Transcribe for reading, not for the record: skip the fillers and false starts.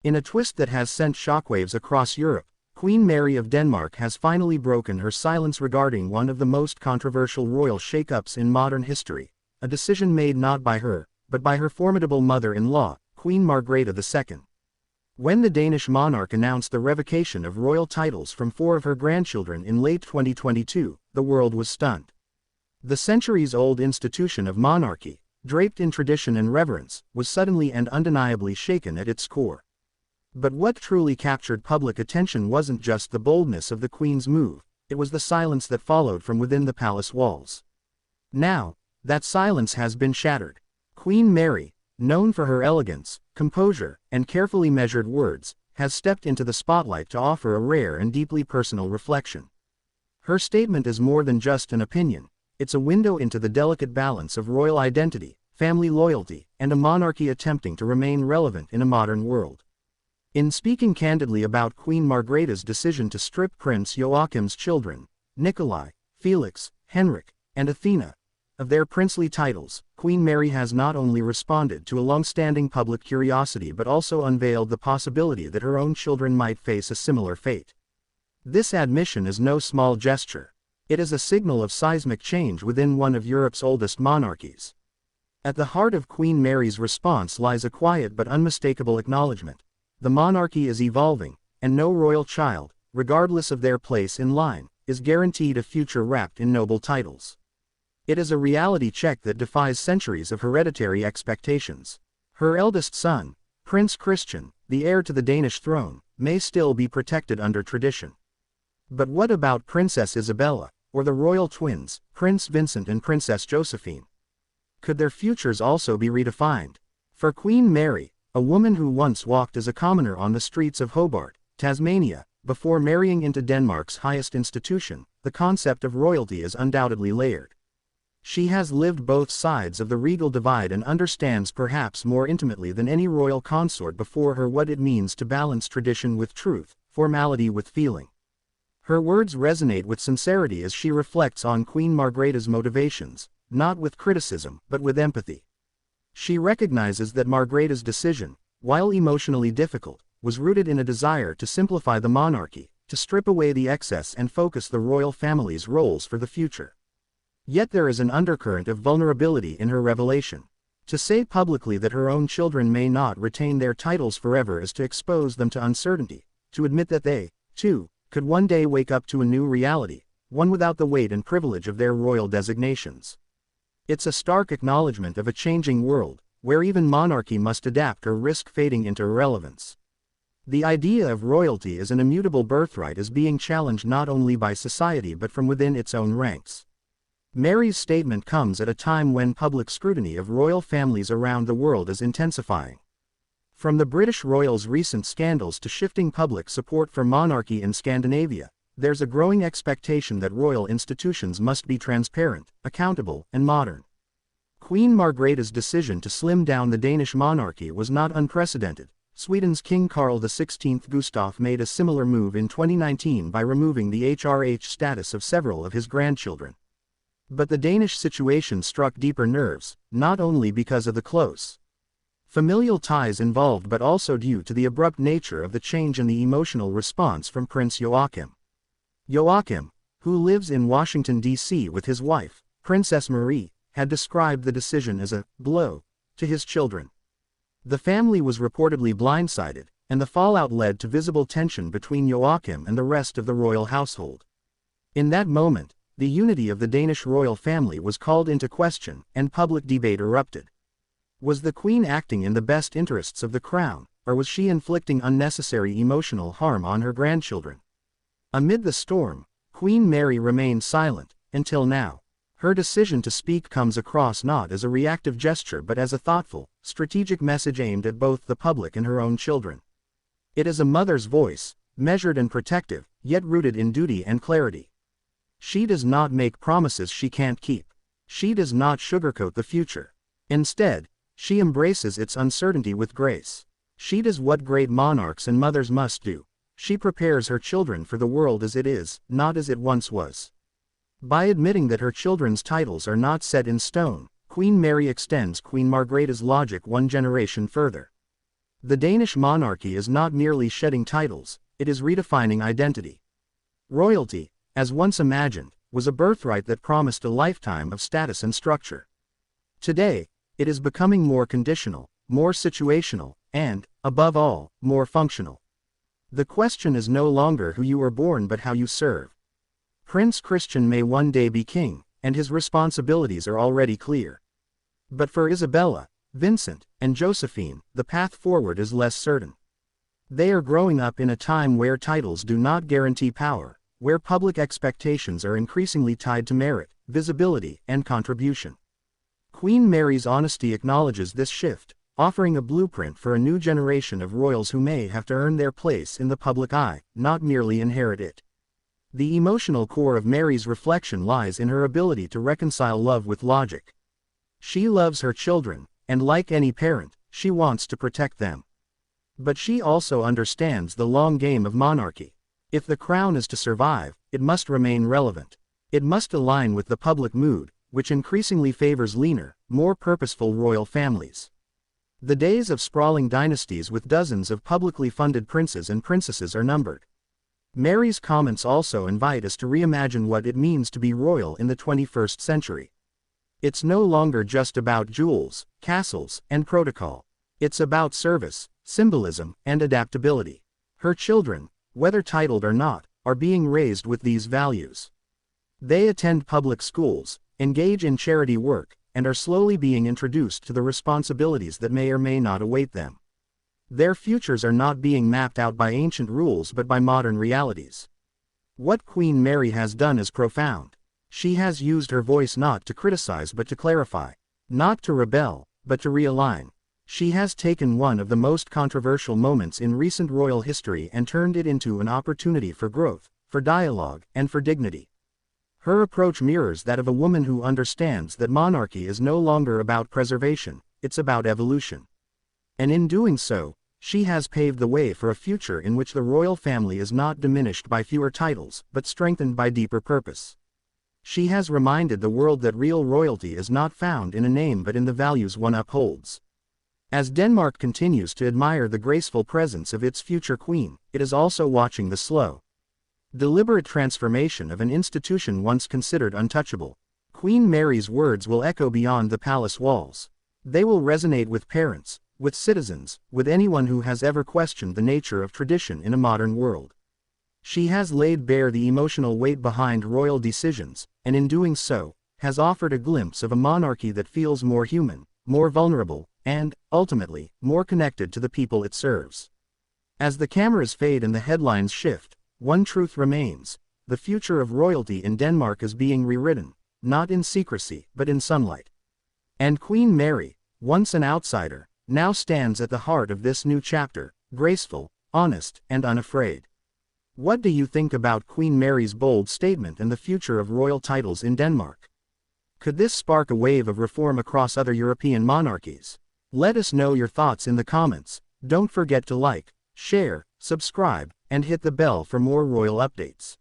In a twist that has sent shockwaves across Europe, Queen Mary of Denmark has finally broken her silence regarding one of the most controversial royal shakeups in modern history, a decision made not by her, but by her formidable mother-in-law, Queen Margrethe II. When the Danish monarch announced the revocation of royal titles from 4 of her grandchildren in late 2022, the world was stunned. The centuries-old institution of monarchy, draped in tradition and reverence, was suddenly and undeniably shaken at its core. But what truly captured public attention wasn't just the boldness of the Queen's move, it was the silence that followed from within the palace walls. Now, that silence has been shattered. Queen Mary, known for her elegance, composure, and carefully measured words, has stepped into the spotlight to offer a rare and deeply personal reflection. Her statement is more than just an opinion, it's a window into the delicate balance of royal identity, family loyalty, and a monarchy attempting to remain relevant in a modern world. In speaking candidly about Queen Margrethe's decision to strip Prince Joachim's children, Nikolai, Felix, Henrik, and Athena, of their princely titles, Queen Mary has not only responded to a long-standing public curiosity but also unveiled the possibility that her own children might face a similar fate. This admission is no small gesture. It is a signal of seismic change within one of Europe's oldest monarchies. At the heart of Queen Mary's response lies a quiet but unmistakable acknowledgement. The monarchy is evolving, and no royal child, regardless of their place in line, is guaranteed a future wrapped in noble titles. It is a reality check that defies centuries of hereditary expectations. Her eldest son, Prince Christian, the heir to the Danish throne, may still be protected under tradition. But what about Princess Isabella, or the royal twins, Prince Vincent and Princess Josephine? Could their futures also be redefined? For Queen Mary, a woman who once walked as a commoner on the streets of Hobart, Tasmania, before marrying into Denmark's highest institution, the concept of royalty is undoubtedly layered. She has lived both sides of the regal divide and understands perhaps more intimately than any royal consort before her what it means to balance tradition with truth, formality with feeling. Her words resonate with sincerity as she reflects on Queen Margrethe's motivations, not with criticism, but with empathy. She recognizes that Margrethe's decision, while emotionally difficult, was rooted in a desire to simplify the monarchy, to strip away the excess and focus the royal family's roles for the future. Yet there is an undercurrent of vulnerability in her revelation. To say publicly that her own children may not retain their titles forever is to expose them to uncertainty, to admit that they, too, could one day wake up to a new reality, one without the weight and privilege of their royal designations. It's a stark acknowledgement of a changing world, where even monarchy must adapt or risk fading into irrelevance. The idea of royalty as an immutable birthright is being challenged not only by society but from within its own ranks. Mary's statement comes at a time when public scrutiny of royal families around the world is intensifying. From the British royals' recent scandals to shifting public support for monarchy in Scandinavia, there's a growing expectation that royal institutions must be transparent, accountable, and modern. Queen Margrethe's decision to slim down the Danish monarchy was not unprecedented. Sweden's King Carl XVI Gustaf made a similar move in 2019 by removing the HRH status of several of his grandchildren. But the Danish situation struck deeper nerves, not only because of the close familial ties involved but also due to the abrupt nature of the change and the emotional response from Prince Joachim. Joachim, who lives in Washington, D.C. with his wife, Princess Marie, had described the decision as a blow to his children. The family was reportedly blindsided, and the fallout led to visible tension between Joachim and the rest of the royal household. In that moment, the unity of the Danish royal family was called into question, and public debate erupted. Was the Queen acting in the best interests of the crown, or was she inflicting unnecessary emotional harm on her grandchildren? Amid the storm, Queen Mary remained silent, until now. Her decision to speak comes across not as a reactive gesture but as a thoughtful, strategic message aimed at both the public and her own children. It is a mother's voice, measured and protective, yet rooted in duty and clarity. She does not make promises she can't keep. She does not sugarcoat the future. Instead, she embraces its uncertainty with grace. She does what great monarchs and mothers must do. She prepares her children for the world as it is, not as it once was. By admitting that her children's titles are not set in stone, Queen Mary extends Queen Margrethe's logic one generation further. The Danish monarchy is not merely shedding titles, it is redefining identity. Royalty, as once imagined, was a birthright that promised a lifetime of status and structure. Today, it is becoming more conditional, more situational, and, above all, more functional. The question is no longer who you were born but how you serve. Prince Christian may one day be king, and his responsibilities are already clear. But for Isabella, Vincent, and Josephine, the path forward is less certain. They are growing up in a time where titles do not guarantee power, where public expectations are increasingly tied to merit, visibility, and contribution. Queen Mary's honesty acknowledges this shift, offering a blueprint for a new generation of royals who may have to earn their place in the public eye, not merely inherit it. The emotional core of Mary's reflection lies in her ability to reconcile love with logic. She loves her children, and like any parent, she wants to protect them. But she also understands the long game of monarchy. If the crown is to survive, it must remain relevant. It must align with the public mood, which increasingly favors leaner, more purposeful royal families. The days of sprawling dynasties with dozens of publicly funded princes and princesses are numbered. Mary's comments also invite us to reimagine what it means to be royal in the 21st century. It's no longer just about jewels, castles, and protocol. It's about service, symbolism, and adaptability. Her children, whether titled or not, are being raised with these values. They attend public schools, engage in charity work, and are slowly being introduced to the responsibilities that may or may not await them. Their futures are not being mapped out by ancient rules but by modern realities. What Queen Mary has done is profound. She has used her voice not to criticize but to clarify, not to rebel, but to realign. She has taken one of the most controversial moments in recent royal history and turned it into an opportunity for growth, for dialogue, and for dignity. Her approach mirrors that of a woman who understands that monarchy is no longer about preservation, it's about evolution. And in doing so, she has paved the way for a future in which the royal family is not diminished by fewer titles, but strengthened by deeper purpose. She has reminded the world that real royalty is not found in a name but in the values one upholds. As Denmark continues to admire the graceful presence of its future queen, it is also watching the slow, deliberate transformation of an institution once considered untouchable. Queen Mary's words will echo beyond the palace walls. They will resonate with parents, with citizens, with anyone who has ever questioned the nature of tradition in a modern world. She has laid bare the emotional weight behind royal decisions, and in doing so, has offered a glimpse of a monarchy that feels more human, more vulnerable, and, ultimately, more connected to the people it serves. As the cameras fade and the headlines shift, one truth remains: the future of royalty in Denmark is being rewritten, not in secrecy, but in sunlight. And Queen Mary, once an outsider, now stands at the heart of this new chapter, graceful, honest, and unafraid. What do you think about Queen Mary's bold statement and the future of royal titles in Denmark? Could this spark a wave of reform across other European monarchies? Let us know your thoughts in the comments. Don't forget to like, share, subscribe, and hit the bell for more royal updates.